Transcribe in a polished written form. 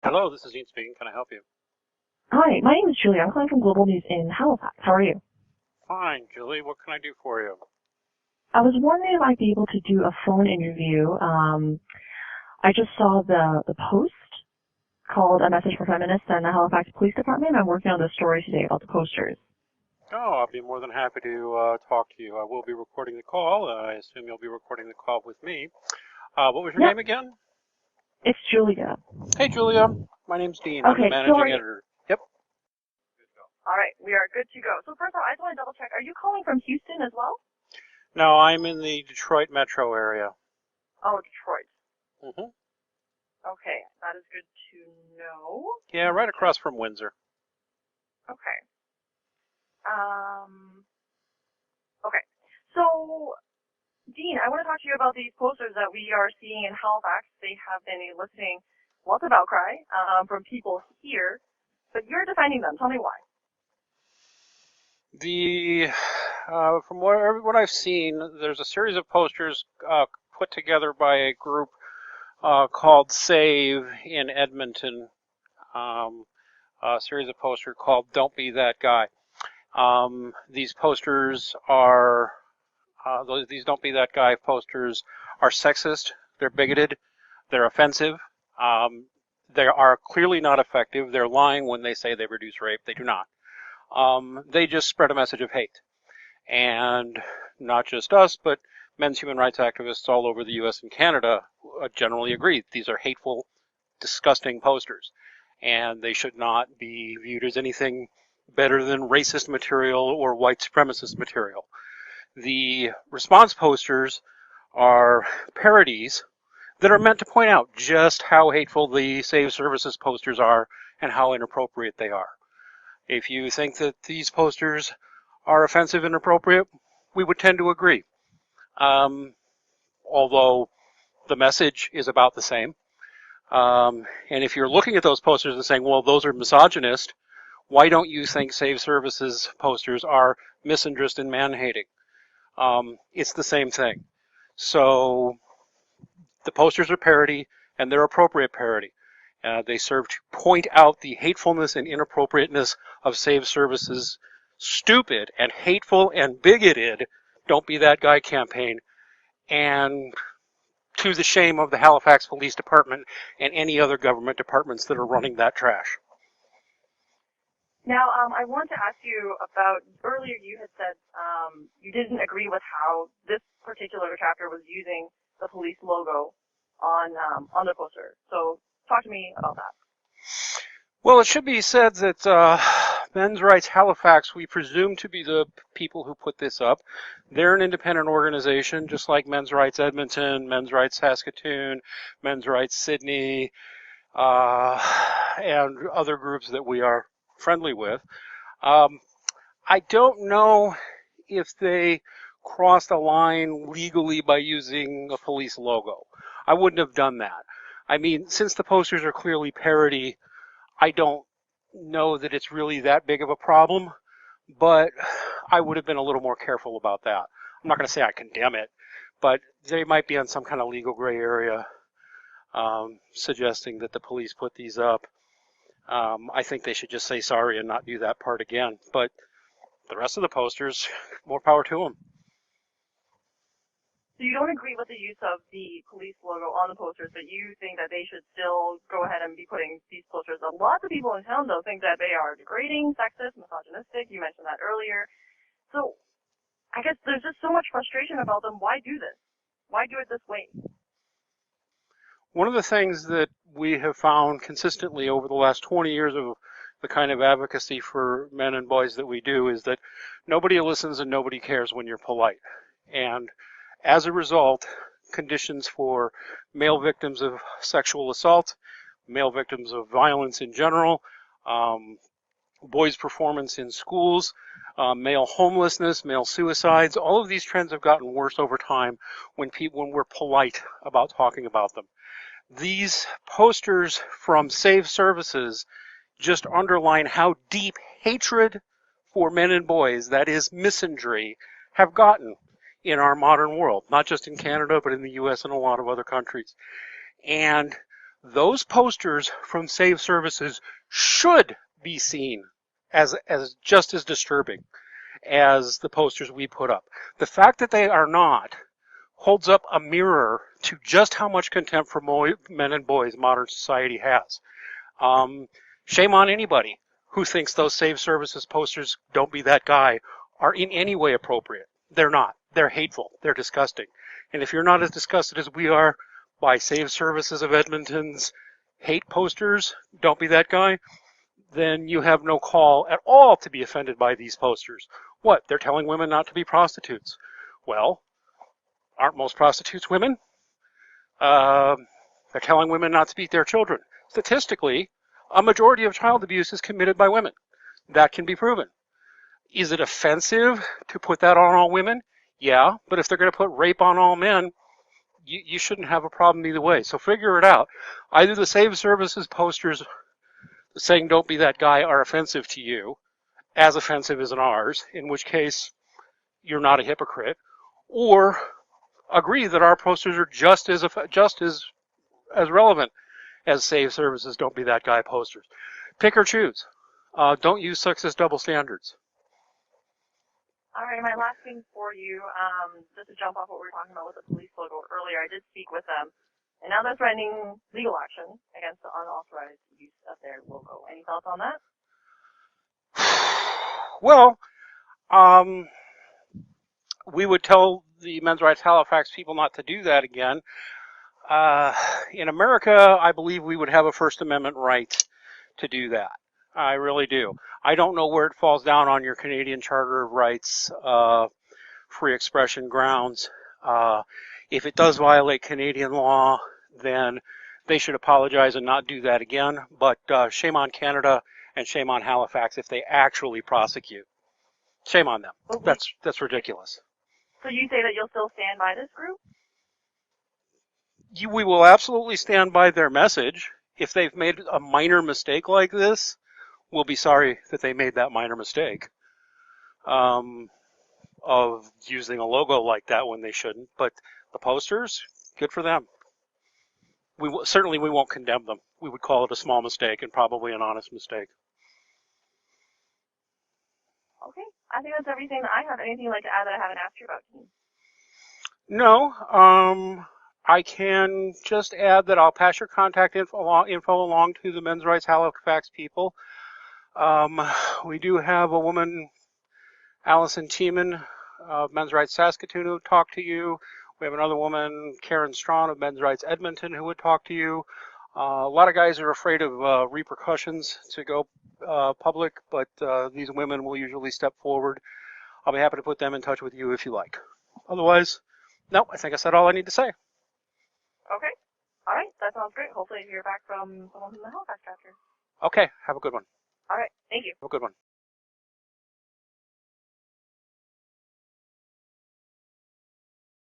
Hello, this is Dean speaking. Can I help you? Hi, my name is Julie. I'm calling from Global News in Halifax. How are you? Fine, Julie. What can I do for you? I was wondering if I'd be able to do a phone interview. I just saw the post called A Message for Feminists and the Halifax Police Department. I'm working on the story today about the posters. Oh, I'll be more than happy to talk to you. I will be recording the call. I assume you'll be recording the call with me. What was your Yep, name again? it's Julia. Hey, Julia. My name's Dean. I'm the Okay, so are managing you? editor. Yep. All right, we are good to go. So first of all, I just want to double check. Are you calling from Houston as well? No, I'm in the Detroit metro area. Oh, Detroit. hmm Okay, that is good to know. Yeah, right across from Windsor. Okay. Um. Okay. So Dean, I want to talk to you about these posters that we are seeing in Halifax. They have been eliciting lots of outcry from people here, but you're defending them. Tell me why. From what I've seen, there's a series of posters put together by a group called Save in Edmonton. A series of posters called "Don't Be That Guy." These posters are these "Don't Be That Guy" posters are sexist. They're bigoted. They're offensive. Um, they are clearly not effective. They're lying when they say they reduce rape. They do not. They just spread a message of hate. And not just us, but men's human rights activists all over the U.S. and Canada generally agree. These are hateful, disgusting posters, and they should not be viewed as anything better than racist material or white supremacist material. The response posters are parodies that are meant to point out just how hateful the Save Services posters are and how inappropriate they are. If you think that these posters are offensive and inappropriate, we would tend to agree. Although the message is about the same. And if you're looking at those posters and saying, well, those are misogynist, why don't you think Save Services posters are misandrist and man-hating? It's the same thing. So the posters are parody, and they're appropriate parody. They serve to point out the hatefulness and inappropriateness of Save Services' stupid and hateful and bigoted "Don't Be That Guy" campaign, and to the shame of the Halifax Police Department and any other government departments that are running that trash. Now, I want to ask you about, earlier you had said you didn't agree with how this particular chapter was using the police logo on the poster. So talk to me about that. Well, it should be said that Men's Rights Halifax, we presume to be the people who put this up. They're an independent organization, just like Men's Rights Edmonton, Men's Rights Saskatoon, Men's Rights Sydney, and other groups that we are friendly with. I don't know if they crossed a line legally by using a police logo. I wouldn't have done that. I mean, since the posters are clearly parody, I don't know that it's really that big of a problem, but I would have been a little more careful about that. I'm not going to say I condemn it, but they might be on some kind of legal gray area suggesting that the police put these up. I think they should just say sorry and not do that part again. But the rest of the posters, more power to them. So you don't agree with the use of the police logo on the posters, but you think that they should still go ahead and be putting these posters up. Lots of people in town, though, think that they are degrading, sexist, misogynistic. You mentioned that earlier. So I guess there's just so much frustration about them. Why do this? Why do it this way? One of the things that we have found consistently over the last 20 years of the kind of advocacy for men and boys that we do is that nobody listens and nobody cares when you're polite. And as a result, conditions for male victims of sexual assault, male victims of violence in general, boys' performance in schools, male homelessness, male suicides, all of these trends have gotten worse over time when we're polite about talking about them. These posters from Save Services just underline how deep hatred for men and boys, that is misandry, have gotten in our modern world, not just in Canada, but in the U.S. and a lot of other countries. And those posters from Save Services should be seen as just as disturbing as the posters we put up. The fact that they are not holds up a mirror to just how much contempt for men and boys modern society has. Shame on anybody who thinks those Save Services posters, "Don't be that guy," are in any way appropriate. They're not. They're hateful. They're disgusting. And if you're not as disgusted as we are by Save Services of Edmonton's hate posters, "Don't be that guy," then you have no call at all to be offended by these posters. What? They're telling women not to be prostitutes. Well, aren't most prostitutes women? They're telling women not to beat their children. Statistically, a majority of child abuse is committed by women. That can be proven. Is it offensive to put that on all women? Yeah, but if they're going to put rape on all men, you shouldn't have a problem either way. So figure it out. Either the Save Services posters saying "Don't be that guy" are offensive to you, as offensive as in ours, in which case you're not a hypocrite, or agree that our posters are just as relevant as Save Services "Don't be that guy" posters. Pick or choose. Don't use sexist double standards. All right, my last thing for you, just to jump off what we were talking about with the police logo earlier, I did speak with them, and now they're threatening legal action against the unauthorized use of their logo. Any thoughts on that? Well, we would tell the Men's Rights Halifax people not to do that again. In America, I believe we would have a First Amendment right to do that. I really do. I don't know where it falls down on your Canadian Charter of Rights, free expression grounds. If it does violate Canadian law, then they should apologize and not do that again. But shame on Canada and shame on Halifax if they actually prosecute. Shame on them. That's ridiculous. So you say that you'll still stand by this group? We will absolutely stand by their message. If they've made a minor mistake like this, we'll be sorry that they made that minor mistake of using a logo like that when they shouldn't. But the posters, good for them. Certainly we won't condemn them. We would call it a small mistake and probably an honest mistake. Okay, I think that's everything that I have. Anything you'd like to add that I haven't asked you about? No. I can just add that I'll pass your contact info along to the Men's Rights Halifax people. We do have a woman, Allison Tiemann of Men's Rights Saskatoon, who would talk to you. We have another woman, Karen Strawn of Men's Rights Edmonton, who would talk to you. A lot of guys are afraid of repercussions to go public, but these women will usually step forward. I'll be happy to put them in touch with you if you like. Otherwise, no, I think I said all I need to say. Okay. All right. That sounds great. Hopefully you hear back from someone from the Halifax chapter. Okay. Have a good one. All right. Thank you. Have a good one.